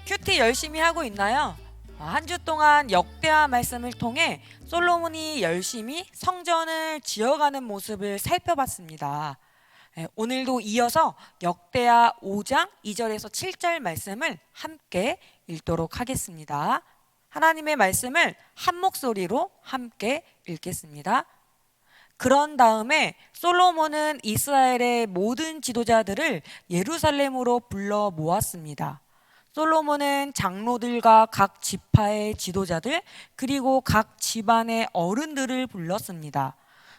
큐티 열심히 하고 있나요? 한 주 동안 역대하 말씀을 통해 솔로몬이 열심히 성전을 지어가는 모습을 살펴봤습니다. 오늘도 이어서 역대하 5장 2절에서 7절 말씀을 함께 읽도록 하겠습니다. 하나님의 말씀을 한 목소리로 함께 읽겠습니다. 그런 다음에 솔로몬은 이스라엘의 모든 지도자들을 예루살렘으로 불러 모았습니다. 솔로몬은 장로들과 각 지파의 지도자들 그리고 각 집안의 어른들을 불렀습니다.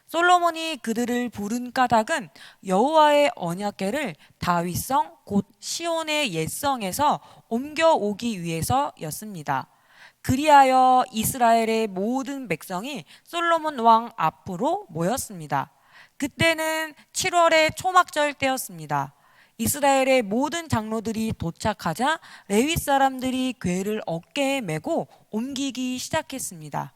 솔로몬이 그들을 부른 까닭은 여호와의 언약궤를 다윗성 곧 시온의 옛성에서 옮겨오기 위해서였습니다. 그리하여 이스라엘의 모든 백성이 솔로몬 왕 앞으로 모였습니다. 그때는 7월의 초막절 때였습니다. 이스라엘의 모든 장로들이 도착하자 레위 사람들이 궤를 어깨에 메고 옮기기 시작했습니다.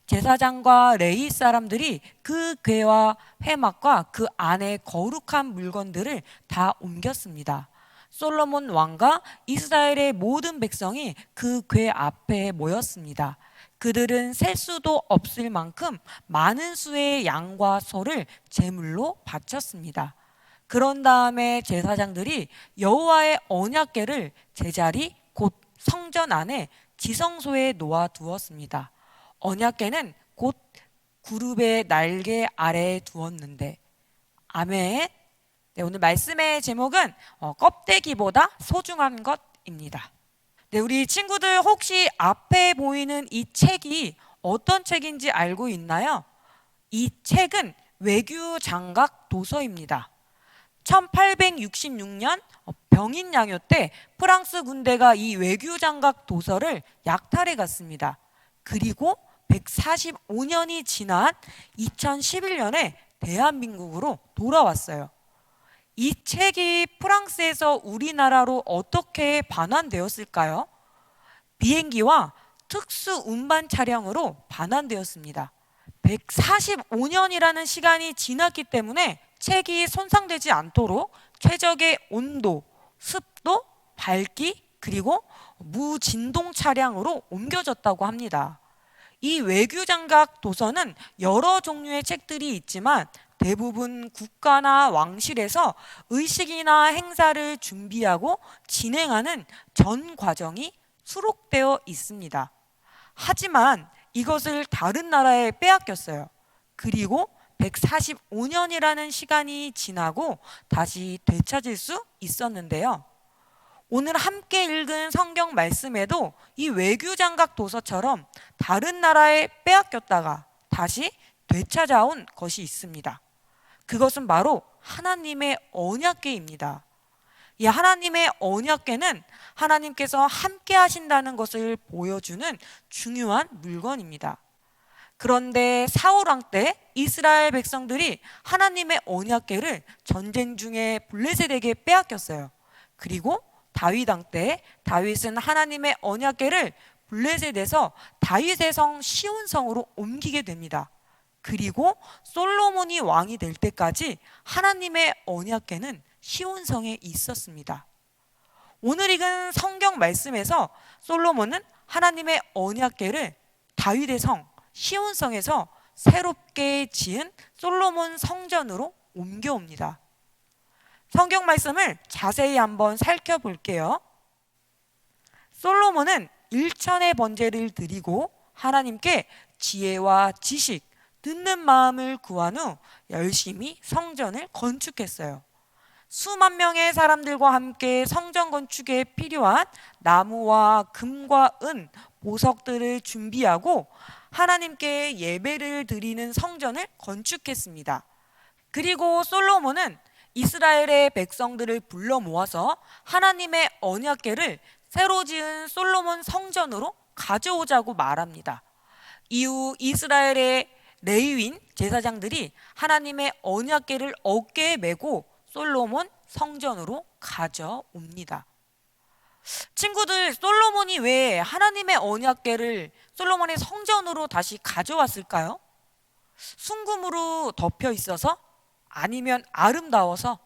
제사장과 레위 사람들이 그 궤와 회막과 그 안에 거룩한 물건들을 다 옮겼습니다. 솔로몬 왕과 이스라엘의 모든 백성이 그 궤 앞에 모였습니다. 그들은 셀 수도 없을 만큼 많은 수의 양과 소를 제물로 바쳤습니다. 그런 다음에 제사장들이 여호와의 언약궤를 제자리 곧 성전 안에 지성소에 놓아 두었습니다. 언약궤는 곧 구룹의 날개 아래에 두었는데 아멘. 네, 오늘 말씀의 제목은 껍데기보다 소중한 것입니다. 네, 우리 친구들 혹시 앞에 보이는 이 책이 어떤 책인지 알고 있나요? 이 책은 외교장각 도서입니다. 1866년 병인양요 때 프랑스 군대가 이 외교장각 도서를 약탈해 갔습니다. 그리고 145년이 지난 2011년에 대한민국으로 돌아왔어요. 이 책이 프랑스에서 우리나라로 어떻게 반환되었을까요? 비행기와 특수 운반 차량으로 반환되었습니다. 145년이라는 시간이 지났기 때문에 책이 손상되지 않도록 최적의 온도, 습도, 밝기 그리고 무진동 차량으로 옮겨졌다고 합니다. 이 외교장각 도서는 여러 종류의 책들이 있지만 대부분 국가나 왕실에서 의식이나 행사를 준비하고 진행하는 전 과정이 수록되어 있습니다. 하지만 이것을 다른 나라에 빼앗겼어요. 그리고 145년이라는 시간이 지나고 다시 되찾을 수 있었는데요. 오늘 함께 읽은 성경 말씀에도 이 외교장각 도서처럼 다른 나라에 빼앗겼다가 다시 되찾아온 것이 있습니다. 그것은 바로 하나님의 언약궤입니다. 이 하나님의 언약궤는 하나님께서 함께 하신다는 것을 보여주는 중요한 물건입니다. 그런데 사울 왕 때 이스라엘 백성들이 하나님의 언약궤를 전쟁 중에 블레셋에게 빼앗겼어요. 그리고 다윗 왕 때 다윗은 하나님의 언약궤를 블레셋에서 다윗의 성 시온성으로 옮기게 됩니다. 그리고 솔로몬이 왕이 될 때까지 하나님의 언약궤는 시온성에 있었습니다. 오늘 읽은 성경 말씀에서 솔로몬은 하나님의 언약궤를 다윗의 성 시온성에서 새롭게 지은 솔로몬 성전으로 옮겨옵니다. 성경 말씀을 자세히 한번 살펴볼게요. 솔로몬은 일천의 번제를 드리고 하나님께 지혜와 지식, 듣는 마음을 구한 후 열심히 성전을 건축했어요. 수만 명의 사람들과 함께 성전 건축에 필요한 나무와 금과 은, 보석들을 준비하고 하나님께 예배를 드리는 성전을 건축했습니다. 그리고 솔로몬은 이스라엘의 백성들을 불러 모아서 하나님의 언약궤를 새로 지은 솔로몬 성전으로 가져오자고 말합니다. 이후 이스라엘의 레위인 제사장들이 하나님의 언약궤를 어깨에 메고 솔로몬 성전으로 가져옵니다. 친구들, 솔로몬이 왜 하나님의 언약궤를 솔로몬의 성전으로 다시 가져왔을까요? 순금으로 덮여 있어서? 아니면 아름다워서?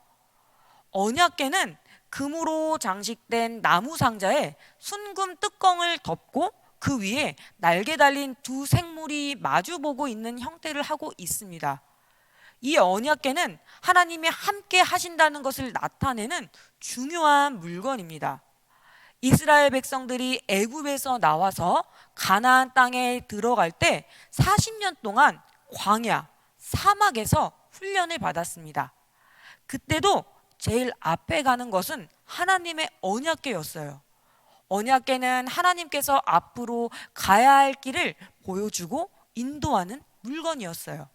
언약궤는 금으로 장식된 나무 상자에 순금 뚜껑을 덮고 그 위에 날개 달린 두 생물이 마주보고 있는 형태를 하고 있습니다. 이 언약궤는 하나님이 함께 하신다는 것을 나타내는 중요한 물건입니다. 이스라엘 백성들이 애굽에서 나와서 가나안 땅에 들어갈 때 40년 동안 광야, 사막에서 훈련을 받았습니다. 그때도 제일 앞에 가는 것은 하나님의 언약궤였어요. 언약궤는 하나님께서 앞으로 가야 할 길을 보여주고 인도하는 물건이었어요.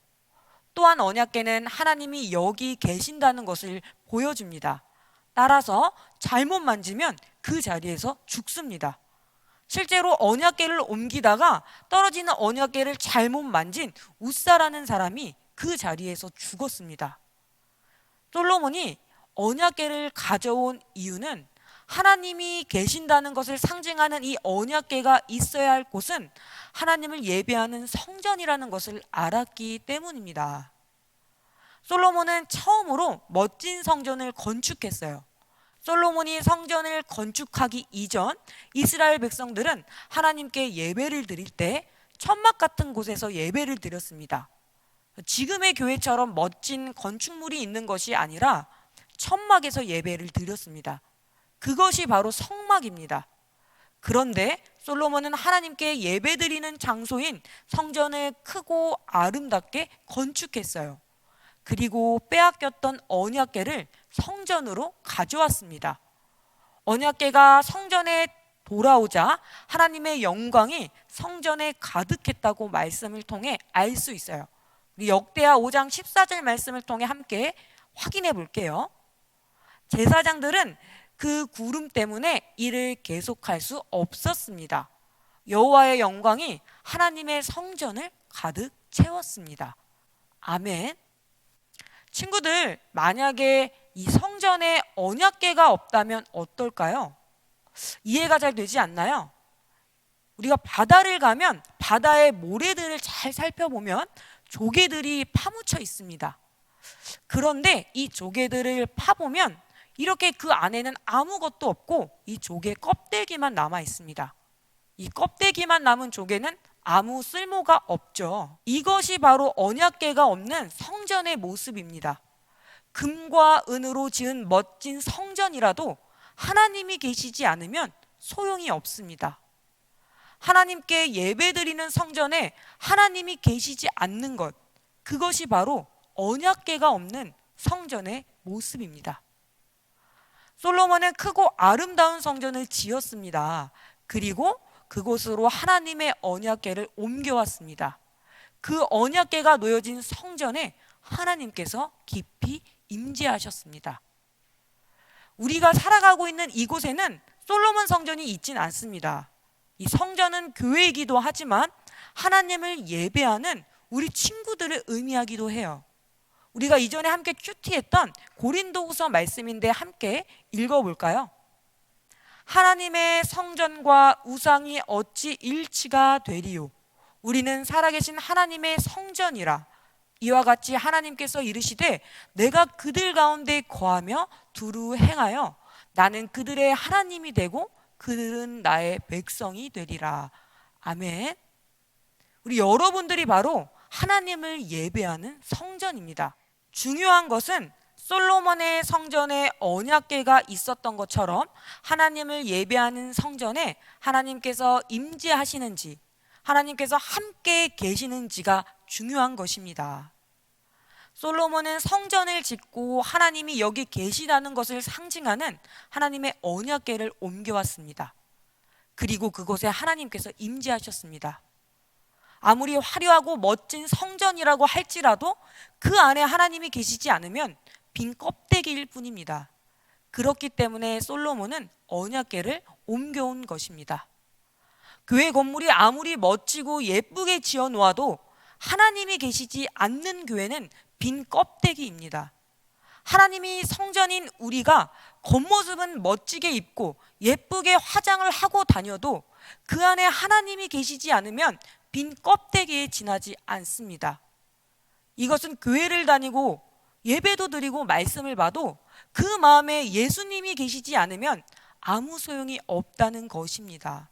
또한 언약궤는 하나님이 여기 계신다는 것을 보여줍니다. 따라서 잘못 만지면 그 자리에서 죽습니다. 실제로 언약궤를 옮기다가 떨어지는 언약궤를 잘못 만진 웃사라는 사람이 그 자리에서 죽었습니다. 솔로몬이 언약궤를 가져온 이유는 하나님이 계신다는 것을 상징하는 이 언약궤가 있어야 할 곳은 하나님을 예배하는 성전이라는 것을 알았기 때문입니다. 솔로몬은 처음으로 멋진 성전을 건축했어요. 솔로몬이 성전을 건축하기 이전 이스라엘 백성들은 하나님께 예배를 드릴 때 천막 같은 곳에서 예배를 드렸습니다. 지금의 교회처럼 멋진 건축물이 있는 것이 아니라 천막에서 예배를 드렸습니다. 그것이 바로 성막입니다. 그런데 솔로몬은 하나님께 예배드리는 장소인 성전을 크고 아름답게 건축했어요. 그리고 빼앗겼던 언약궤를 성전으로 가져왔습니다. 언약궤가 성전에 돌아오자 하나님의 영광이 성전에 가득했다고 말씀을 통해 알 수 있어요. 우리 역대하 5장 14절 말씀을 통해 함께 확인해 볼게요. 제사장들은 그 구름 때문에 일을 계속할 수 없었습니다. 여호와의 영광이 하나님의 성전을 가득 채웠습니다. 아멘. 친구들, 만약에 이 성전에 언약궤가 없다면 어떨까요? 이해가 잘 되지 않나요? 우리가 바다를 가면 바다의 모래들을 잘 살펴보면 조개들이 파묻혀 있습니다. 그런데 이 조개들을 파보면 이렇게 그 안에는 아무것도 없고 이 조개 껍데기만 남아 있습니다. 이 껍데기만 남은 조개는 아무 쓸모가 없죠. 이것이 바로 언약궤가 없는 성전의 모습입니다. 금과 은으로 지은 멋진 성전이라도 하나님이 계시지 않으면 소용이 없습니다. 하나님께 예배드리는 성전에 하나님이 계시지 않는 것, 그것이 바로 언약궤가 없는 성전의 모습입니다. 솔로몬은 크고 아름다운 성전을 지었습니다. 그리고 그곳으로 하나님의 언약궤를 옮겨왔습니다. 그 언약궤가 놓여진 성전에 하나님께서 깊이 임재하셨습니다. 우리가 살아가고 있는 이곳에는 솔로몬 성전이 있진 않습니다. 이 성전은 교회이기도 하지만 하나님을 예배하는 우리 친구들을 의미하기도 해요. 우리가 이전에 함께 큐티했던 고린도후서 말씀인데 함께 읽어볼까요? 하나님의 성전과 우상이 어찌 일치가 되리요? 우리는 살아계신 하나님의 성전이라. 이와 같이 하나님께서 이르시되 내가 그들 가운데 거하며 두루 행하여 나는 그들의 하나님이 되고 그들은 나의 백성이 되리라. 아멘. 우리 여러분들이 바로 하나님을 예배하는 성전입니다. 중요한 것은 솔로몬의 성전에 언약궤가 있었던 것처럼 하나님을 예배하는 성전에 하나님께서 임재하시는지, 하나님께서 함께 계시는지가 중요한 것입니다. 솔로몬은 성전을 짓고 하나님이 여기 계시다는 것을 상징하는 하나님의 언약궤를 옮겨왔습니다. 그리고 그곳에 하나님께서 임재하셨습니다. 아무리 화려하고 멋진 성전이라고 할지라도 그 안에 하나님이 계시지 않으면 빈 껍데기일 뿐입니다. 그렇기 때문에 솔로몬은 언약궤를 옮겨온 것입니다. 교회 건물이 아무리 멋지고 예쁘게 지어 놓아도 하나님이 계시지 않는 교회는 빈 껍데기입니다. 하나님이 성전인 우리가 겉모습은 멋지게 입고 예쁘게 화장을 하고 다녀도 그 안에 하나님이 계시지 않으면 빈 껍데기에 지나지 않습니다. 이것은 교회를 다니고 예배도 드리고 말씀을 봐도 그 마음에 예수님이 계시지 않으면 아무 소용이 없다는 것입니다.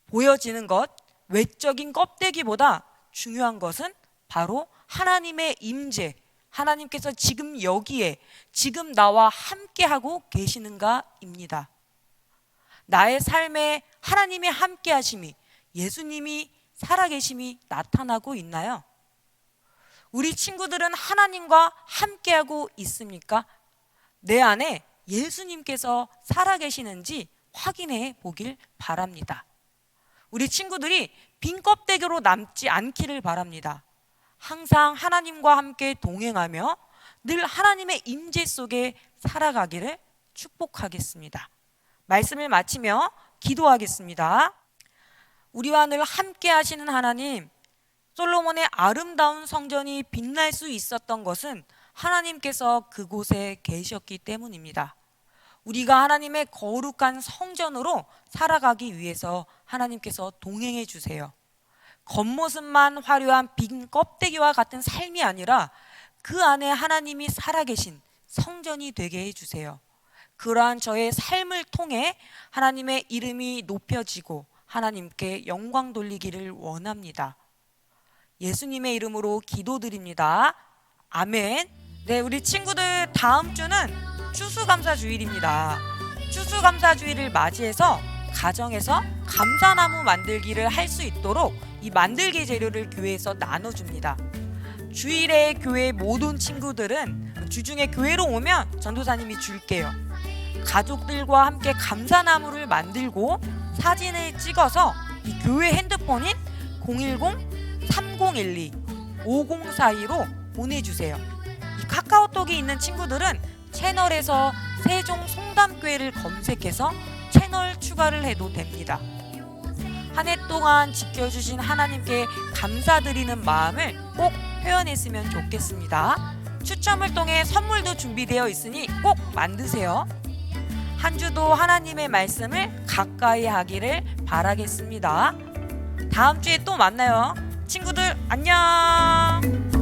보여지는 것, 외적인 껍데기보다 중요한 것은 바로 하나님의 임재, 하나님께서 지금 여기에, 지금 나와 함께하고 계시는가입니다. 나의 삶에 하나님의 함께하심이, 예수님이 살아계심이 나타나고 있나요? 우리 친구들은 하나님과 함께하고 있습니까? 내 안에 예수님께서 살아계시는지 확인해 보길 바랍니다. 우리 친구들이 빈 껍데기로 남지 않기를 바랍니다. 항상 하나님과 함께 동행하며 늘 하나님의 임재 속에 살아가기를 축복하겠습니다. 말씀을 마치며 기도하겠습니다. 우리와 늘 함께 하시는 하나님, 솔로몬의 아름다운 성전이 빛날 수 있었던 것은 하나님께서 그곳에 계셨기 때문입니다. 우리가 하나님의 거룩한 성전으로 살아가기 위해서 하나님께서 동행해 주세요. 겉모습만 화려한 빈 껍데기와 같은 삶이 아니라 그 안에 하나님이 살아계신 성전이 되게 해주세요. 그러한 저의 삶을 통해 하나님의 이름이 높여지고 하나님께 영광 돌리기를 원합니다. 예수님의 이름으로 기도드립니다. 아멘. 네, 우리 친구들, 다음 주는 추수감사주일입니다. 추수감사주일을 맞이해서 가정에서 감사나무 만들기를 할 수 있도록 이 만들기 재료를 교회에서 나눠줍니다. 주일에 교회 모든 친구들은 주중에 교회로 오면 전도사님이 줄게요. 가족들과 함께 감사나무를 만들고 사진을 찍어서 이 교회 핸드폰인 010-3012-5042로 보내주세요. 이 카카오톡이 있는 친구들은 채널에서 세종 송담교회를 검색해서 채널 추가를 해도 됩니다. 한 해 동안 지켜주신 하나님께 감사드리는 마음을 꼭 표현했으면 좋겠습니다. 추첨을 통해 선물도 준비되어 있으니 꼭 만드세요. 한 주도 하나님의 말씀을 가까이 하기를 바라겠습니다. 다음 주에 또 만나요. 친구들 안녕.